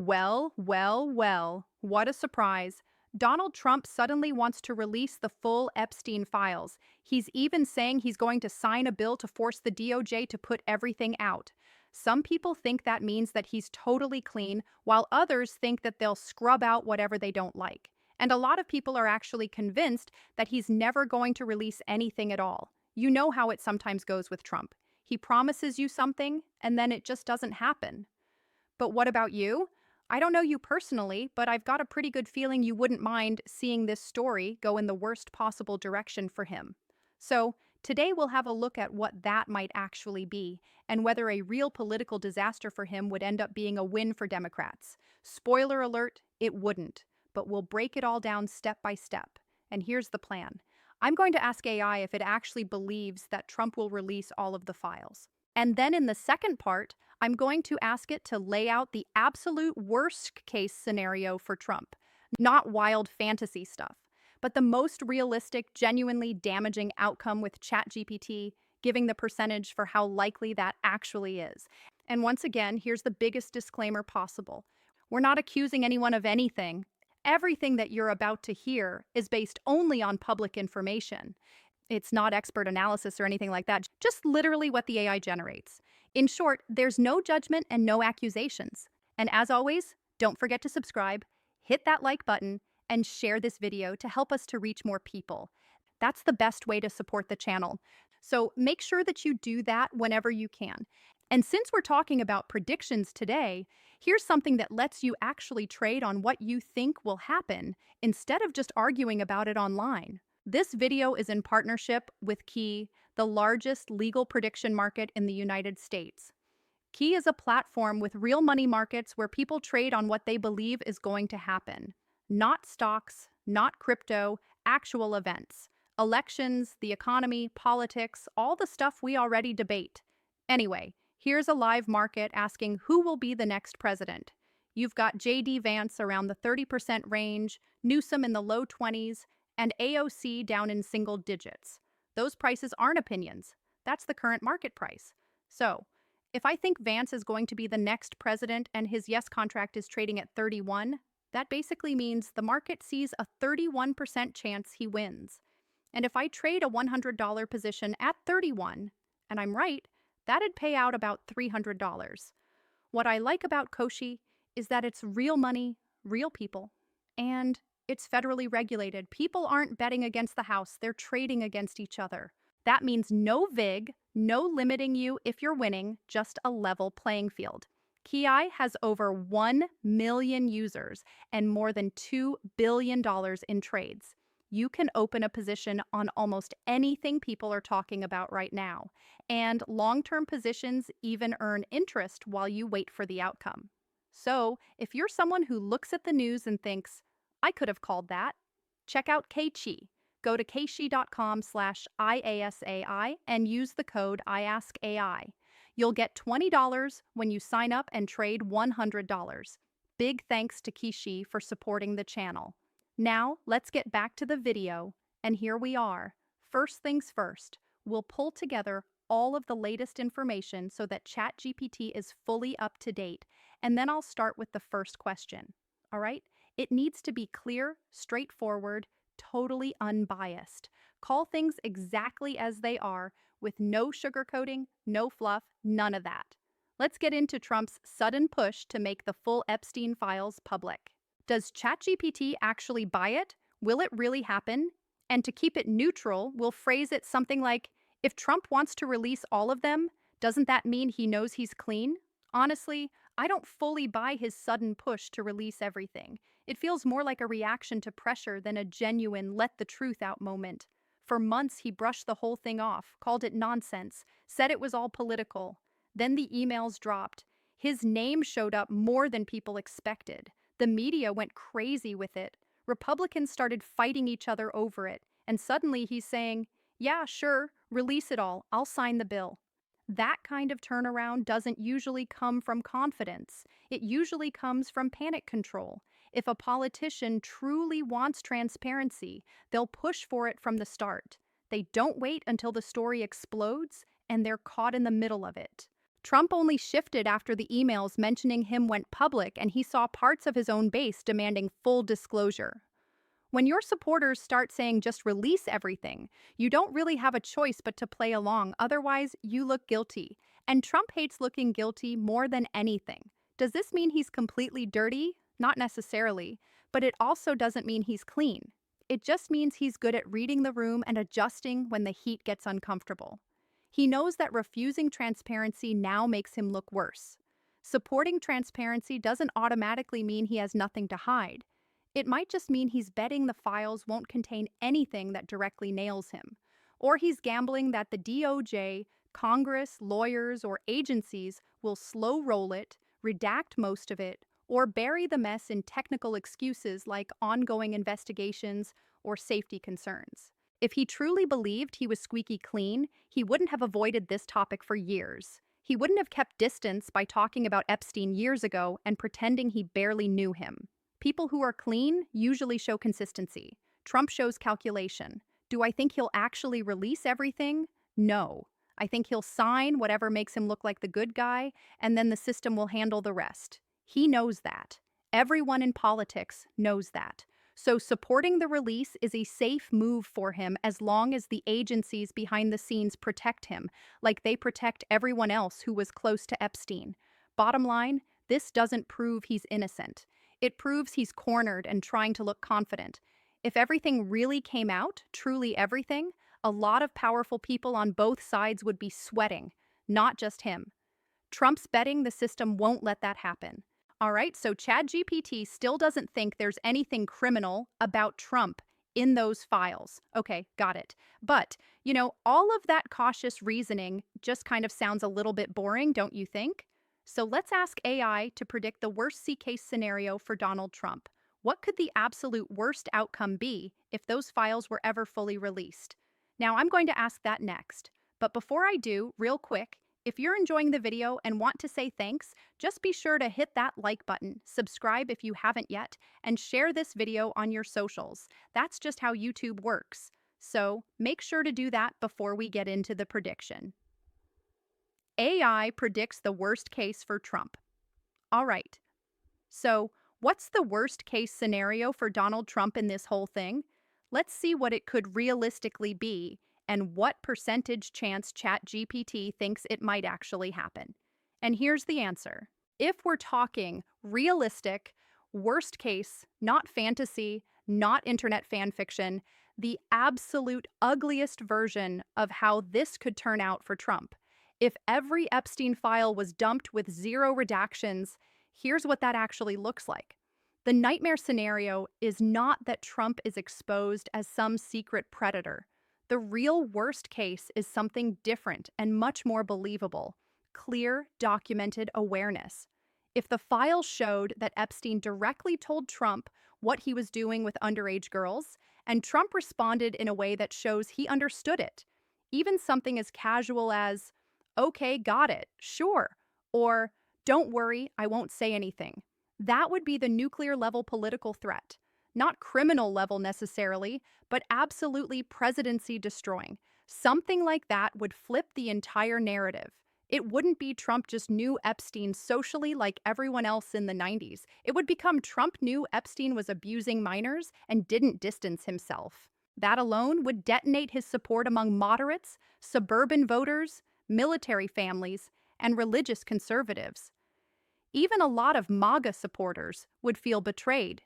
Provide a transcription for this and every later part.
Well, what a surprise. Donald Trump suddenly wants to release the full Epstein files. He's even saying he's going to sign a bill to force the DOJ to put everything out. Some people think that means that he's totally clean, while others think that they'll scrub out whatever they don't like. And a lot of people are actually convinced that he's never going to release anything at all. You know how it sometimes goes with Trump. He promises you something, and then it just doesn't happen. But what about you? I don't know you personally, but I've got a pretty good feeling you wouldn't mind seeing this story go in the worst possible direction for him. So, today we'll have a look at what that might actually be, and whether a real political disaster for him would end up being a win for Democrats. Spoiler alert, it wouldn't, but we'll break it all down step by step. And here's the plan. I'm going to ask AI if it actually believes that Trump will release all of the files. And then in the second part, I'm going to ask it to lay out the absolute worst case scenario for Trump. Not wild fantasy stuff, but the most realistic, genuinely damaging outcome with ChatGPT, giving the percentage for how likely that actually is. And once again, here's the biggest disclaimer possible. We're not accusing anyone of anything. Everything that you're about to hear is based only on public information. It's not expert analysis or anything like that, just literally what the AI generates. In short, there's no judgment and no accusations. And as always, don't forget to subscribe, hit that like button, and share this video to help us to reach more people. That's the best way to support the channel. So make sure that you do that whenever you can. And since we're talking about predictions today, here's something that lets you actually trade on what you think will happen instead of just arguing about it online. This video is in partnership with Key, the largest legal prediction market in the United States. Key is a platform with real money markets where people trade on what they believe is going to happen. Not stocks, not crypto, actual events. Elections, the economy, politics, all the stuff we already debate. Anyway, here's a live market asking who will be the next president. You've got J.D. Vance around the 30% range, Newsom in the low 20s, and AOC down in single digits. Those prices aren't opinions. That's the current market price. So, if I think Vance is going to be the next president and his yes contract is trading at 31, that basically means the market sees a 31% chance he wins. And if I trade a $100 position at 31, and I'm right, that'd pay out about $300. What I like about Koshi is that it's real money, real people, and it's federally regulated. People aren't betting against the house, they're trading against each other. That means no VIG, no limiting you if you're winning, just a level playing field. Ki has over 1 million users and more than $2 billion in trades. You can open a position on almost anything people are talking about right now, and long-term positions even earn interest while you wait for the outcome. So, if you're someone who looks at the news and thinks, I could have called that, check out Keishi. Go to keishi.com/IASAI and use the code IAskAI. You'll get $20 when you sign up and trade $100. Big thanks to Keishi for supporting the channel. Now, let's get back to the video, and here we are. First things first, we'll pull together all of the latest information so that ChatGPT is fully up to date, and then I'll start with the first question. All right? It needs to be clear, straightforward, totally unbiased. Call things exactly as they are, with no sugarcoating, no fluff, none of that. Let's get into Trump's sudden push to make the full Epstein files public. Does ChatGPT actually buy it? Will it really happen? And to keep it neutral, we'll phrase it something like, if Trump wants to release all of them, doesn't that mean he knows he's clean? Honestly, I don't fully buy his sudden push to release everything. It feels more like a reaction to pressure than a genuine let the truth out moment. For months, he brushed the whole thing off, called it nonsense, said it was all political. Then the emails dropped. His name showed up more than people expected. The media went crazy with it. Republicans started fighting each other over it. And suddenly he's saying, yeah, sure, release it all. I'll sign the bill. That kind of turnaround doesn't usually come from confidence. It usually comes from panic control. If a politician truly wants transparency, they'll push for it from the start. They don't wait until the story explodes and they're caught in the middle of it. Trump only shifted after the emails mentioning him went public and he saw parts of his own base demanding full disclosure. When your supporters start saying just release everything, you don't really have a choice but to play along, otherwise, you look guilty. And Trump hates looking guilty more than anything. Does this mean he's completely dirty? Not necessarily, but it also doesn't mean he's clean. It just means he's good at reading the room and adjusting when the heat gets uncomfortable. He knows that refusing transparency now makes him look worse. Supporting transparency doesn't automatically mean he has nothing to hide. It might just mean he's betting the files won't contain anything that directly nails him. Or he's gambling that the DOJ, Congress, lawyers, or agencies will slow roll it, redact most of it, or bury the mess in technical excuses like ongoing investigations or safety concerns. If he truly believed he was squeaky clean, he wouldn't have avoided this topic for years. He wouldn't have kept distance by talking about Epstein years ago and pretending he barely knew him. People who are clean usually show consistency. Trump shows calculation. Do I think he'll actually release everything? No. I think he'll sign whatever makes him look like the good guy, and then the system will handle the rest. He knows that. Everyone in politics knows that. So supporting the release is a safe move for him as long as the agencies behind the scenes protect him, like they protect everyone else who was close to Epstein. Bottom line, this doesn't prove he's innocent. It proves he's cornered and trying to look confident. If everything really came out, truly everything, a lot of powerful people on both sides would be sweating, not just him. Trump's betting the system won't let that happen. All right, so ChatGPT still doesn't think there's anything criminal about Trump in those files. Okay, got it. But, all of that cautious reasoning just kind of sounds a little bit boring, don't you think? So let's ask AI to predict the worst-case scenario for Donald Trump. What could the absolute worst outcome be if those files were ever fully released? Now, I'm going to ask that next. But before I do, real quick, if you're enjoying the video and want to say thanks, just be sure to hit that like button, subscribe if you haven't yet, and share this video on your socials. That's just how YouTube works. So make sure to do that before we get into the prediction. AI predicts the worst case for Trump. All right. So, what's the worst case scenario for Donald Trump in this whole thing? Let's see what it could realistically be and what percentage chance ChatGPT thinks it might actually happen. And here's the answer. If we're talking realistic, worst case, not fantasy, not internet fan fiction, the absolute ugliest version of how this could turn out for Trump. If every Epstein file was dumped with zero redactions, here's what that actually looks like. The nightmare scenario is not that Trump is exposed as some secret predator. The real worst case is something different and much more believable: clear, documented awareness. If the files showed that Epstein directly told Trump what he was doing with underage girls, and Trump responded in a way that shows he understood it, even something as casual as, "Okay, got it, sure," or "Don't worry, I won't say anything." That would be the nuclear level political threat. Not criminal level necessarily, but absolutely presidency destroying. Something like that would flip the entire narrative. It wouldn't be Trump just knew Epstein socially like everyone else in the 90s. It would become Trump knew Epstein was abusing minors and didn't distance himself. That alone would detonate his support among moderates, suburban voters, military families, and religious conservatives. Even a lot of MAGA supporters would feel betrayed.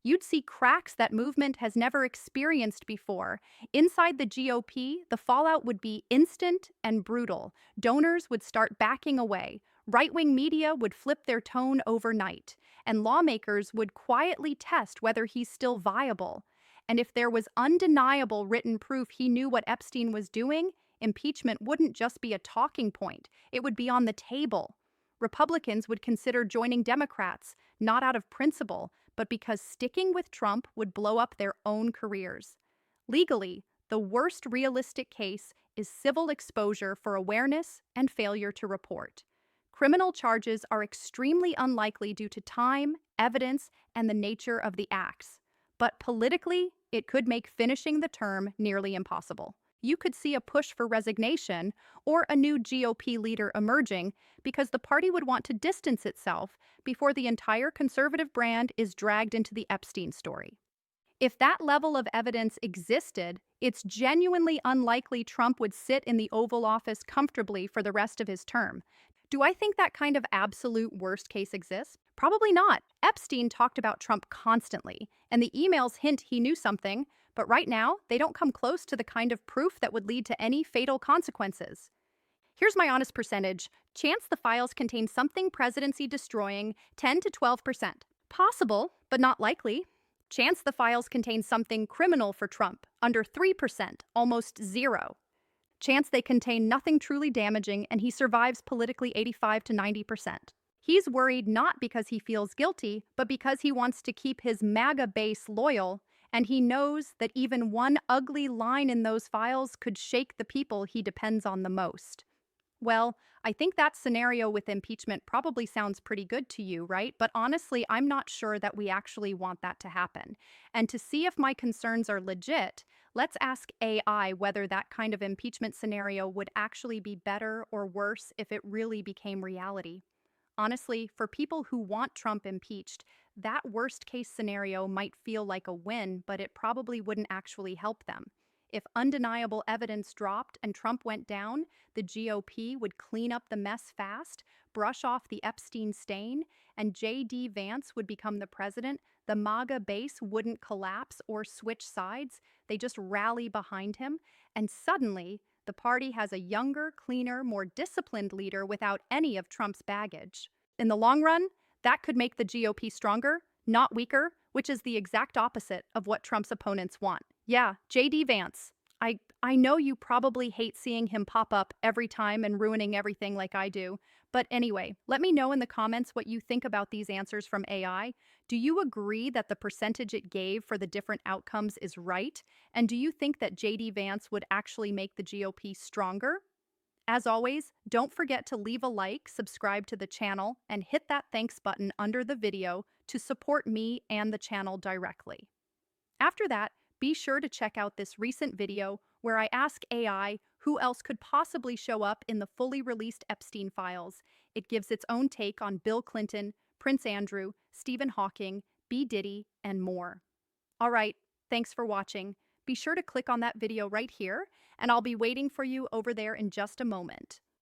You'd see cracks that movement has never experienced before. Inside the GOP, the fallout would be instant and brutal. Donors would start backing away. Right-wing media would flip their tone overnight. And lawmakers would quietly test whether he's still viable. And if there was undeniable written proof he knew what Epstein was doing, impeachment wouldn't just be a talking point. It would be on the table. Republicans would consider joining Democrats, not out of principle, but because sticking with Trump would blow up their own careers. Legally, the worst realistic case is civil exposure for awareness and failure to report. Criminal charges are extremely unlikely due to time, evidence, and the nature of the acts. But politically, it could make finishing the term nearly impossible. you could see a push for resignation or a new GOP leader emerging because the party would want to distance itself before the entire conservative brand is dragged into the Epstein story. If that level of evidence existed, it's genuinely unlikely Trump would sit in the Oval Office comfortably for the rest of his term. Do I think that kind of absolute worst case exists? Probably not. Epstein talked about Trump constantly, and the emails hint he knew something, but right now, they don't come close to the kind of proof that would lead to any fatal consequences. Here's my honest percentage. Chance the files contain something presidency destroying, 10 to 12%. Possible, but not likely. Chance the files contain something criminal for Trump, under 3%, almost zero. Chance they contain nothing truly damaging and he survives politically 85 to 90%. He's worried not because he feels guilty, but because he wants to keep his MAGA base loyal, and he knows that even one ugly line in those files could shake the people he depends on the most. Well, I think that scenario with impeachment probably sounds pretty good to you, right? But honestly, I'm not sure that we actually want that to happen. And to see if my concerns are legit, let's ask AI whether that kind of impeachment scenario would actually be better or worse if it really became reality. Honestly, for people who want Trump impeached, that worst case scenario might feel like a win, but it probably wouldn't actually help them. If undeniable evidence dropped and Trump went down, the GOP would clean up the mess fast, brush off the Epstein stain, and J.D. Vance would become the president. The MAGA base wouldn't collapse or switch sides. They just rally behind him, and suddenly, the party has a younger, cleaner, more disciplined leader without any of Trump's baggage. In the long run, that could make the GOP stronger, not weaker, which is the exact opposite of what Trump's opponents want. Yeah, J.D. Vance. I know you probably hate seeing him pop up every time and ruining everything like I do. But anyway, let me know in the comments what you think about these answers from AI. Do you agree that the percentage it gave for the different outcomes is right? And do you think that J.D. Vance would actually make the GOP stronger? As always, don't forget to leave a like, subscribe to the channel, and hit that thanks button under the video to support me and the channel directly. After that, be sure to check out this recent video where I ask AI who else could possibly show up in the fully released Epstein files. It gives its own take on Bill Clinton, Prince Andrew, Stephen Hawking, B. Diddy, and more. All right, thanks for watching. Be sure to click on that video right here, and I'll be waiting for you over there in just a moment.